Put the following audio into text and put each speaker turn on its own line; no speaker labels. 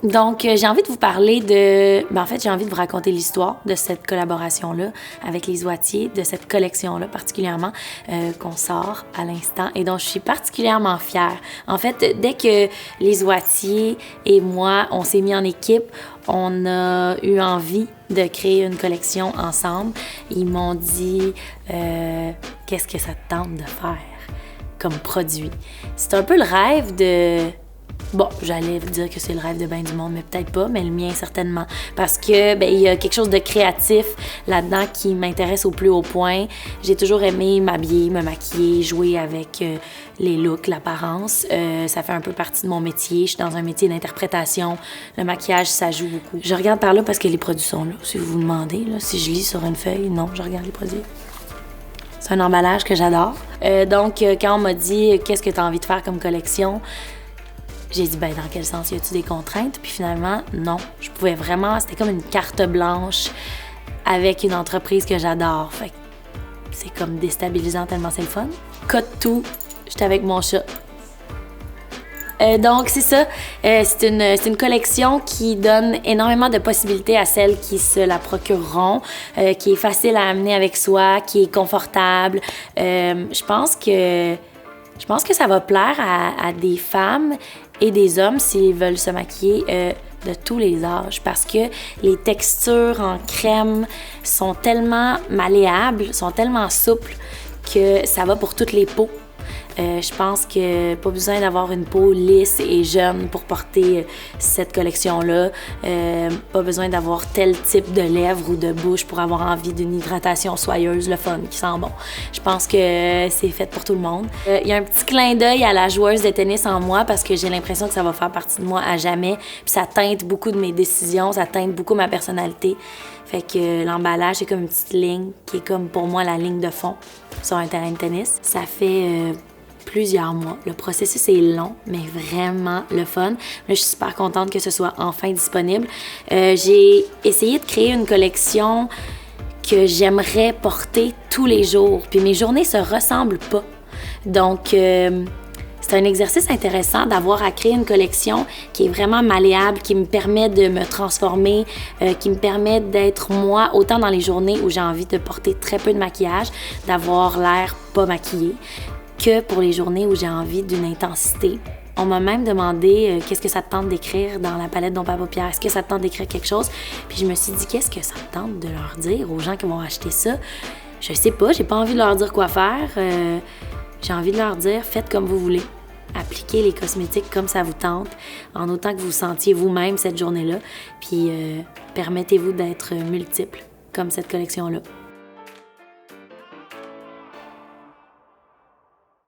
Donc, j'ai envie de vous parler de... en fait, j'ai envie de vous raconter l'histoire de cette collaboration-là avec les Oitiers, de cette collection-là particulièrement, qu'on sort à l'instant et dont je suis particulièrement fière. En fait, dès que les Oitiers et moi, on s'est mis en équipe, on a eu envie de créer une collection ensemble. Ils m'ont dit qu'est-ce que ça te tente de faire comme produit. C'est un peu le rêve de... Bon, j'allais vous dire que c'est le rêve de bien du monde, mais peut-être pas, mais le mien certainement. Parce que, il y a quelque chose de créatif là-dedans qui m'intéresse au plus haut point. J'ai toujours aimé m'habiller, me maquiller, jouer avec les looks, l'apparence. Ça fait un peu partie de mon métier. Je suis dans un métier d'interprétation. Le maquillage, ça joue beaucoup. Je regarde par là parce que les produits sont là. Si vous vous demandez, là, si je lis sur une feuille, non, je regarde les produits. C'est un emballage que j'adore. Donc, quand on m'a dit « Qu'est-ce que tu as envie de faire comme collection? » J'ai dit, dans quel sens? Y a-t-il des contraintes? Puis finalement, non. Je pouvais vraiment... C'était comme une carte blanche avec une entreprise que j'adore. Fait que c'est comme déstabilisant tellement c'est le fun. Cote tout, j'étais avec mon chat. Donc, c'est ça. C'est une collection qui donne énormément de possibilités à celles qui se la procureront, qui est facile à amener avec soi, qui est confortable. Je pense que ça va plaire à des femmes et des hommes s'ils veulent se maquiller de tous les âges parce que les textures en crème sont tellement malléables, sont tellement souples que ça va pour toutes les peaux. Je pense que pas besoin d'avoir une peau lisse et jeune pour porter cette collection-là. Pas besoin d'avoir tel type de lèvres ou de bouche pour avoir envie d'une hydratation soyeuse, le fun, qui sent bon. Je pense que c'est fait pour tout le monde. Il y a un petit clin d'œil à la joueuse de tennis en moi parce que j'ai l'impression que ça va faire partie de moi à jamais. Puis ça teinte beaucoup de mes décisions, ça teinte beaucoup ma personnalité. Fait que l'emballage, c'est comme une petite ligne qui est comme pour moi la ligne de fond sur un terrain de tennis. Ça fait... plusieurs mois. Le processus est long, mais vraiment le fun. Là, je suis super contente que ce soit enfin disponible. J'ai essayé de créer une collection que j'aimerais porter tous les jours. Puis mes journées se ressemblent pas. Donc, c'est un exercice intéressant d'avoir à créer une collection qui est vraiment malléable, qui me permet de me transformer, qui me permet d'être moi, autant dans les journées où j'ai envie de porter très peu de maquillage, d'avoir l'air pas maquillée, que pour les journées où j'ai envie d'une intensité. On m'a même demandé qu'est-ce que ça te tente d'écrire dans la palette Don Papa Pierre. Est-ce que ça te tente d'écrire quelque chose? Puis je me suis dit, qu'est-ce que ça te tente de leur dire aux gens qui vont acheter ça? Je sais pas, j'ai pas envie de leur dire quoi faire. J'ai envie de leur dire, faites comme vous voulez. Appliquez les cosmétiques comme ça vous tente, en autant que vous sentiez vous-même cette journée-là. Puis permettez-vous d'être multiples, comme cette collection-là.